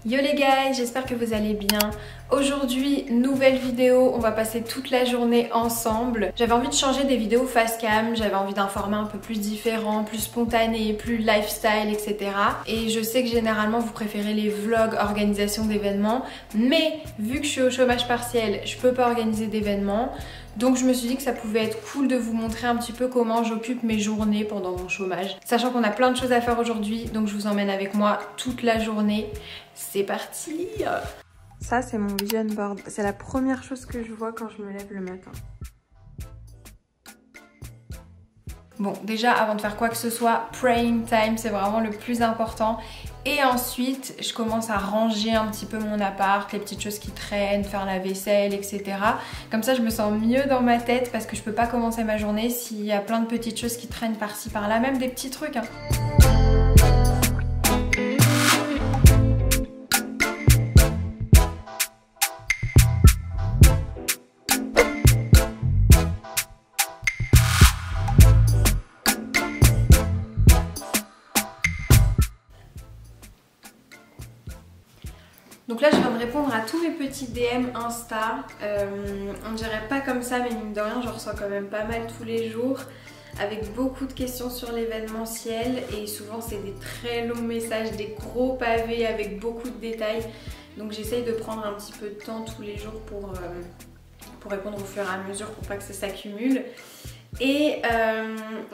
Yo les gars, j'espère que vous allez bien. Aujourd'hui, nouvelle vidéo, on va passer toute la journée ensemble. J'avais envie de changer des vidéos face cam, j'avais envie d'un format un peu plus différent, plus spontané, plus lifestyle, etc. Et je sais que généralement vous préférez les vlogs, organisation d'événements, mais vu que je suis au chômage partiel, je peux pas organiser d'événements. Donc je me suis dit que ça pouvait être cool de vous montrer un petit peu comment j'occupe mes journées pendant mon chômage. Sachant qu'on a plein de choses à faire aujourd'hui, donc je vous emmène avec moi toute la journée. C'est parti! Ça c'est mon vision board, c'est la première chose que je vois quand je me lève le matin. Bon, déjà avant de faire quoi que ce soit, praying time c'est vraiment le plus important. Et ensuite, je commence à ranger un petit peu mon appart, les petites choses qui traînent, faire la vaisselle, etc. Comme ça, je me sens mieux dans ma tête parce que je peux pas commencer ma journée s'il y a plein de petites choses qui traînent par-ci par-là, même des petits trucs, hein. Donc là je viens de répondre à tous mes petits DM Insta, on dirait pas comme ça mais mine de rien j'en reçois quand même pas mal tous les jours avec beaucoup de questions sur l'événementiel et souvent c'est des très longs messages, des gros pavés avec beaucoup de détails, donc j'essaye de prendre un petit peu de temps tous les jours pour répondre au fur et à mesure pour pas que ça s'accumule. Et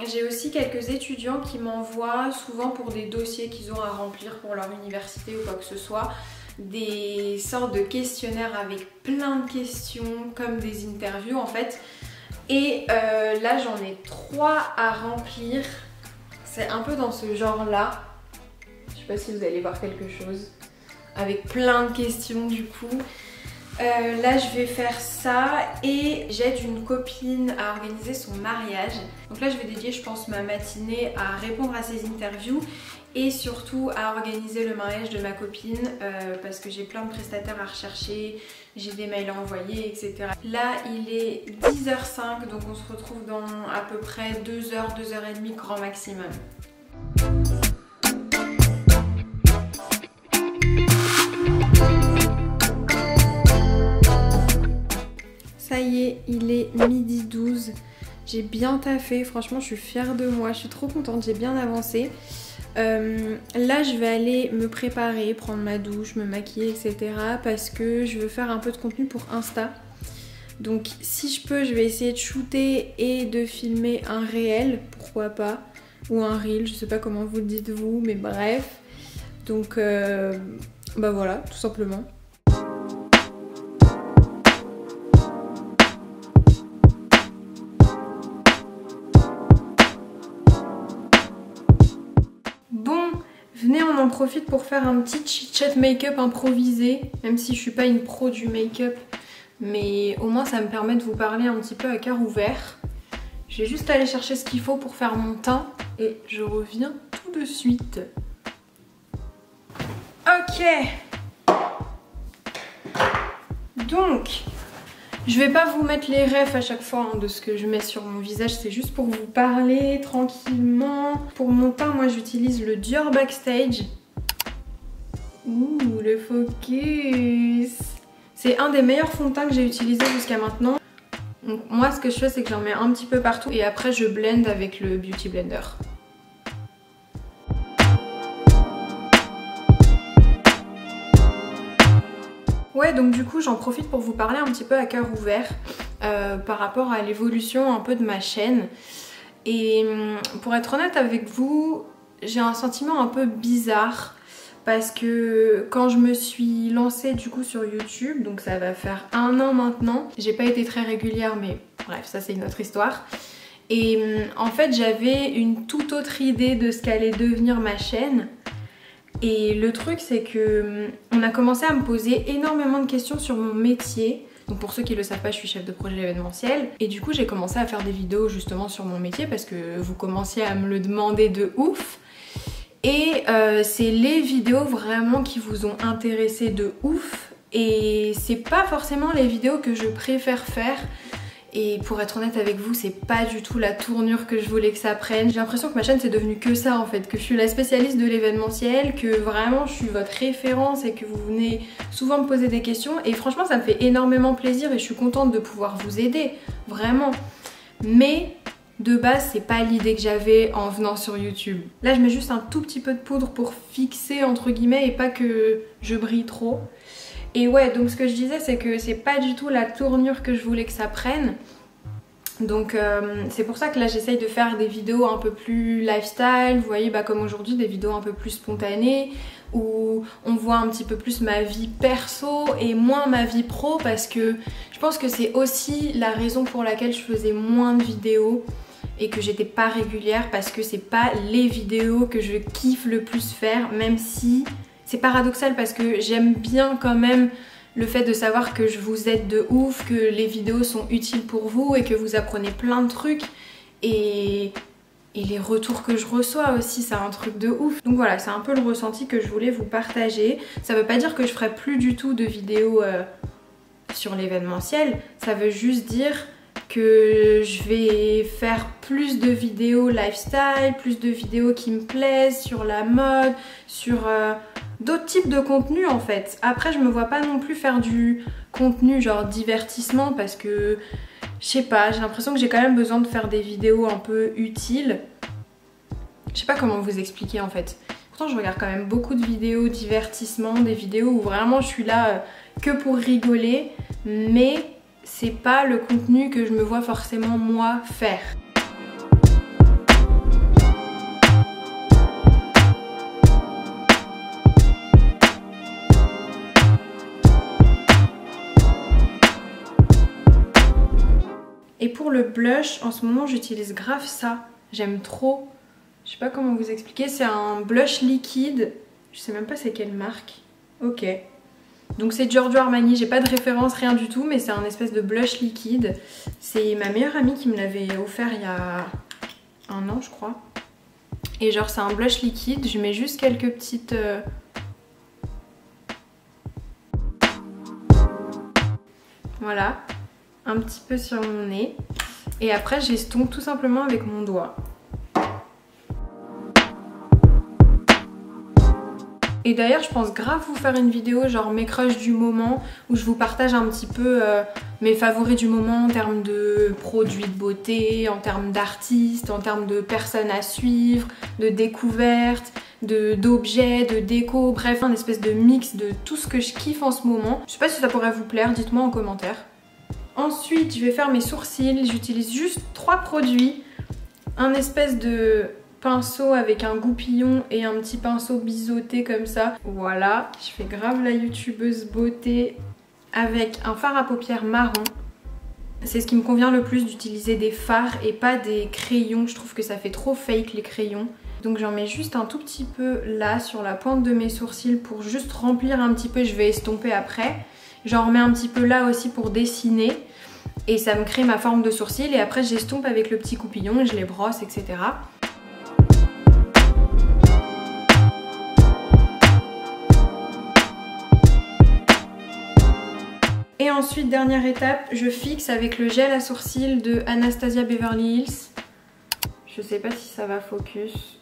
j'ai aussi quelques étudiants qui m'envoient souvent pour des dossiers qu'ils ont à remplir pour leur université ou quoi que ce soit, des sortes de questionnaires avec plein de questions comme des interviews en fait. Et là j'en ai 3 à remplir, c'est un peu dans ce genre là, je sais pas si vous allez voir quelque chose, avec plein de questions du coup. Là je vais faire ça et j'aide une copine à organiser son mariage. Donc là je vais dédier je pense ma matinée à répondre à ses interviews et surtout à organiser le mariage de ma copine parce que j'ai plein de prestataires à rechercher, j'ai des mails à envoyer, etc. Là il est 10h05 donc on se retrouve dans à peu près 2h, 2h30 grand maximum. Ça y est, il est 12h12. J'ai bien taffé, franchement je suis fière de moi, je suis trop contente, j'ai bien avancé. Là je vais aller me préparer, prendre ma douche, me maquiller, etc. parce que je veux faire un peu de contenu pour Insta. Donc si je peux, je vais essayer de shooter et de filmer un réel, pourquoi pas, ou un reel, je sais pas comment vous le dites vous, mais bref. Donc bah voilà, tout simplement. Venez, on en profite pour faire un petit chit-chat make-up improvisé, même si je suis pas une pro du make-up, mais au moins ça me permet de vous parler un petit peu à cœur ouvert. Je vais juste aller chercher ce qu'il faut pour faire mon teint et je reviens tout de suite. Ok. Donc, je vais pas vous mettre les refs à chaque fois hein, de ce que je mets sur mon visage, c'est juste pour vous parler tranquillement. Pour mon teint, moi j'utilise le Dior Backstage. Ouh, le focus. C'est un des meilleurs fonds de teint que j'ai utilisé jusqu'à maintenant. Donc moi ce que je fais c'est que j'en mets un petit peu partout et après je blend avec le Beauty Blender. Ouais, donc du coup j'en profite pour vous parler un petit peu à cœur ouvert par rapport à l'évolution un peu de ma chaîne. Et pour être honnête avec vous, j'ai un sentiment un peu bizarre parce que quand je me suis lancée du coup sur YouTube, donc ça va faire 1 an maintenant, j'ai pas été très régulière mais bref ça c'est une autre histoire. Et en fait j'avais une toute autre idée de ce qu'allait devenir ma chaîne. Et le truc c'est que on a commencé à me poser énormément de questions sur mon métier. Donc pour ceux qui le savent pas, je suis chef de projet événementiel. Et du coup j'ai commencé à faire des vidéos justement sur mon métier parce que vous commenciez à me le demander de ouf. Et c'est les vidéos vraiment qui vous ont intéressé de ouf. Et c'est pas forcément les vidéos que je préfère faire. Et pour être honnête avec vous, c'est pas du tout la tournure que je voulais que ça prenne. J'ai l'impression que ma chaîne c'est devenu que ça en fait, que je suis la spécialiste de l'événementiel, que vraiment je suis votre référence et que vous venez souvent me poser des questions. Et franchement ça me fait énormément plaisir et je suis contente de pouvoir vous aider, vraiment. Mais de base c'est pas l'idée que j'avais en venant sur YouTube. Là je mets juste un tout petit peu de poudre pour fixer entre guillemets et pas que je brille trop. Et ouais, donc ce que je disais c'est que c'est pas du tout la tournure que je voulais que ça prenne. Donc c'est pour ça que là j'essaye de faire des vidéos un peu plus lifestyle, vous voyez, comme aujourd'hui, des vidéos un peu plus spontanées où on voit un petit peu plus ma vie perso et moins ma vie pro, parce que je pense que c'est aussi la raison pour laquelle je faisais moins de vidéos et que j'étais pas régulière, parce que c'est pas les vidéos que je kiffe le plus faire, même si c'est paradoxal parce que j'aime bien quand même le fait de savoir que je vous aide de ouf, que les vidéos sont utiles pour vous et que vous apprenez plein de trucs, et les retours que je reçois aussi, c'est un truc de ouf. Donc voilà, c'est un peu le ressenti que je voulais vous partager. Ça veut pas dire que je ferai plus du tout de vidéos sur l'événementiel, ça veut juste dire que je vais faire plus de vidéos lifestyle, plus de vidéos qui me plaisent, sur la mode, sur d'autres types de contenus en fait. Après je me vois pas non plus faire du contenu genre divertissement, parce que je sais pas, j'ai l'impression que j'ai quand même besoin de faire des vidéos un peu utiles. Je sais pas comment vous expliquer en fait. Pourtant je regarde quand même beaucoup de vidéos divertissement, des vidéos où vraiment je suis là que pour rigoler, mais c'est pas le contenu que je me vois forcément moi faire. Et pour le blush, en ce moment j'utilise grave ça, j'aime trop. Je sais pas comment vous expliquer, c'est un blush liquide, je sais même pas c'est quelle marque. Ok. Donc c'est Giorgio Armani, j'ai pas de référence, rien du tout, mais c'est un espèce de blush liquide. C'est ma meilleure amie qui me l'avait offert il y a un an je crois. Et genre c'est un blush liquide, je mets juste quelques petites... Voilà, un petit peu sur mon nez. Et après j'estompe tout simplement avec mon doigt. Et d'ailleurs je pense grave vous faire une vidéo genre mes crushs du moment, où je vous partage un petit peu mes favoris du moment en termes de produits de beauté, en termes d'artistes, en termes de personnes à suivre, de découvertes, d'objets, de déco, bref un espèce de mix de tout ce que je kiffe en ce moment. Je sais pas si ça pourrait vous plaire, dites-moi en commentaire. Ensuite je vais faire mes sourcils, j'utilise juste 3 produits, un espèce de pinceau avec un goupillon et un petit pinceau biseauté comme ça. Voilà, je fais grave la youtubeuse beauté avec un fard à paupières marron. C'est ce qui me convient le plus, d'utiliser des fards et pas des crayons. Je trouve que ça fait trop fake les crayons. Donc j'en mets juste un tout petit peu là sur la pointe de mes sourcils pour juste remplir un petit peu. Je vais estomper après. J'en remets un petit peu là aussi pour dessiner. Et ça me crée ma forme de sourcil. Et après j'estompe avec le petit goupillon et je les brosse, etc. Et ensuite, dernière étape, je fixe avec le gel à sourcils de Anastasia Beverly Hills. Je sais pas si ça va focus.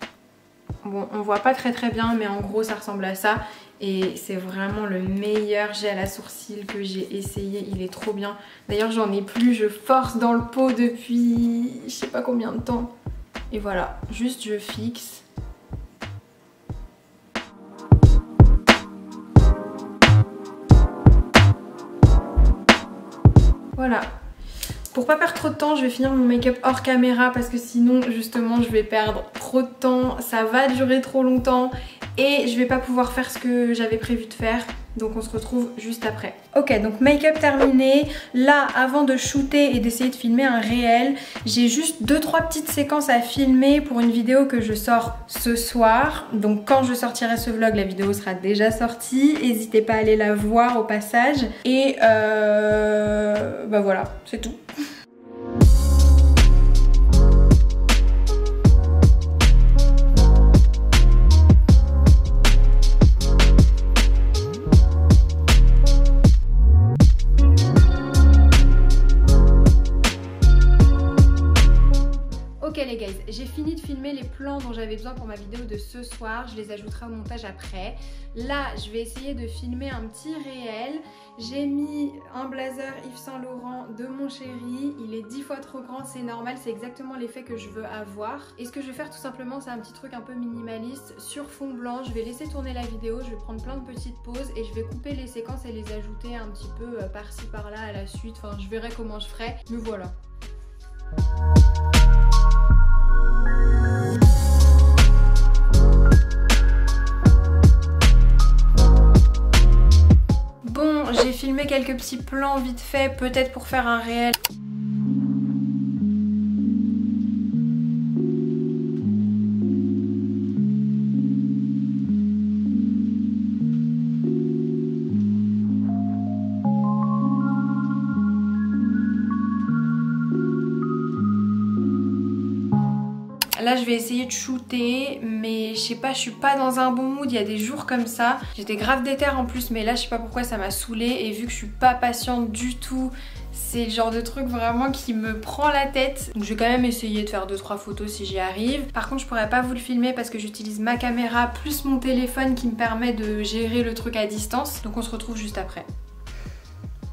Bon, on voit pas très bien, mais en gros ça ressemble à ça. Et c'est vraiment le meilleur gel à sourcils que j'ai essayé, il est trop bien. D'ailleurs j'en ai plus, je force dans le pot depuis je sais pas combien de temps. Et voilà, juste je fixe. Voilà. Pour pas perdre trop de temps, je vais finir mon make-up hors caméra parce que sinon justement je vais perdre trop de temps, ça va durer trop longtemps et je vais pas pouvoir faire ce que j'avais prévu de faire. Donc on se retrouve juste après. Ok, donc make-up terminé. Là, avant de shooter et d'essayer de filmer un réel, j'ai juste 2-3 petites séquences à filmer pour une vidéo que je sors ce soir. Donc quand je sortirai ce vlog, la vidéo sera déjà sortie. N'hésitez pas à aller la voir au passage. Et bah voilà, c'est tout. les plans dont j'avais besoin pour ma vidéo de ce soir. Je les ajouterai au montage après. Là, je vais essayer de filmer un petit réel. J'ai mis un blazer Yves Saint Laurent de mon chéri. Il est 10 fois trop grand, c'est normal, c'est exactement l'effet que je veux avoir. Et ce que je vais faire tout simplement, c'est un petit truc un peu minimaliste sur fond blanc. Je vais laisser tourner la vidéo, je vais prendre plein de petites pauses et je vais couper les séquences et les ajouter un petit peu par-ci par-là à la suite. Enfin, je verrai comment je ferai, mais voilà. Bon, j'ai filmé quelques petits plans vite fait, peut-être pour faire un réel. Là je vais essayer de shooter, mais je sais pas, je suis pas dans un bon mood, il y a des jours comme ça. J'étais grave déter en plus, mais là je sais pas pourquoi ça m'a saoulée et vu que je suis pas patiente du tout, c'est le genre de truc vraiment qui me prend la tête. Donc je vais quand même essayer de faire 2-3 photos si j'y arrive. Par contre je pourrais pas vous le filmer parce que j'utilise ma caméra plus mon téléphone qui me permet de gérer le truc à distance. Donc on se retrouve juste après.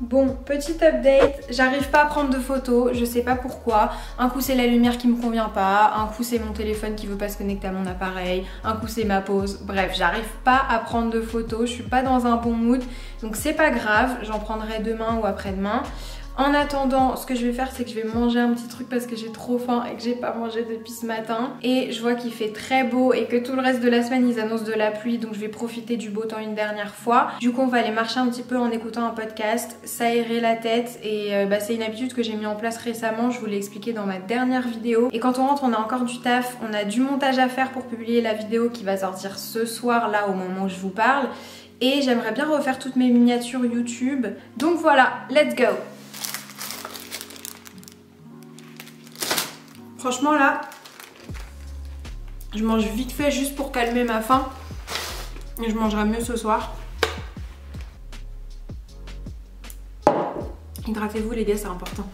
Bon, petit update, j'arrive pas à prendre de photos, je sais pas pourquoi. Un coup c'est la lumière qui me convient pas, un coup c'est mon téléphone qui veut pas se connecter à mon appareil, un coup c'est ma pause. Bref, j'arrive pas à prendre de photos, je suis pas dans un bon mood. Donc c'est pas grave, j'en prendrai demain ou après-demain. En attendant, ce que je vais faire, c'est que je vais manger un petit truc parce que j'ai trop faim et que j'ai pas mangé depuis ce matin. Et je vois qu'il fait très beau et que tout le reste de la semaine, ils annoncent de la pluie. Donc je vais profiter du beau temps une dernière fois. Du coup, on va aller marcher un petit peu en écoutant un podcast, s'aérer la tête. Et c'est une habitude que j'ai mis en place récemment. Je vous l'ai expliqué dans ma dernière vidéo. Et quand on rentre, on a encore du taf. On a du montage à faire pour publier la vidéo qui va sortir ce soir, là, au moment où je vous parle. Et j'aimerais bien refaire toutes mes miniatures YouTube. Donc voilà, let's go! Franchement là, je mange vite fait juste pour calmer ma faim. Et je mangerai mieux ce soir. Hydratez-vous les gars, c'est important.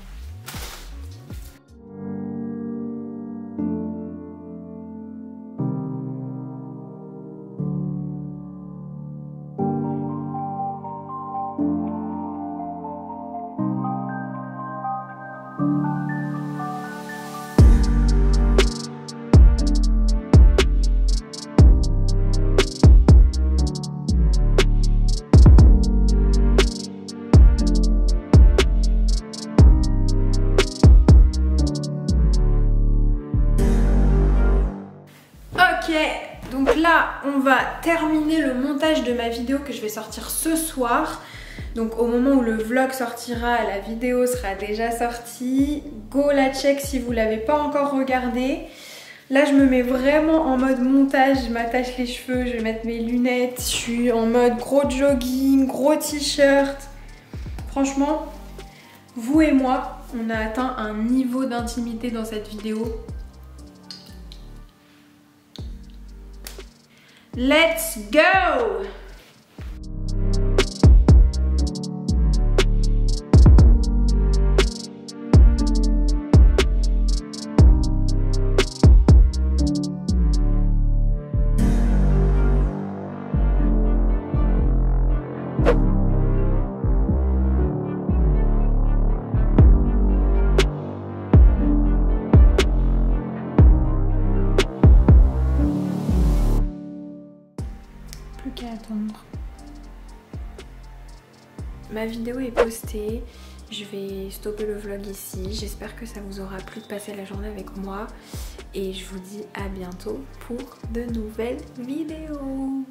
Donc là, on va terminer le montage de ma vidéo que je vais sortir ce soir. Donc au moment où le vlog sortira, la vidéo sera déjà sortie. Go la check si vous l'avez pas encore regardée. Là, je me mets vraiment en mode montage. Je m'attache les cheveux, je vais mettre mes lunettes. Je suis en mode gros jogging, gros t-shirt. Franchement, vous et moi, on a atteint un niveau d'intimité dans cette vidéo. Let's go! Qu'à attendre. Ma vidéo est postée, je vais stopper le vlog ici. J'espère que ça vous aura plu de passer la journée avec moi et je vous dis à bientôt pour de nouvelles vidéos.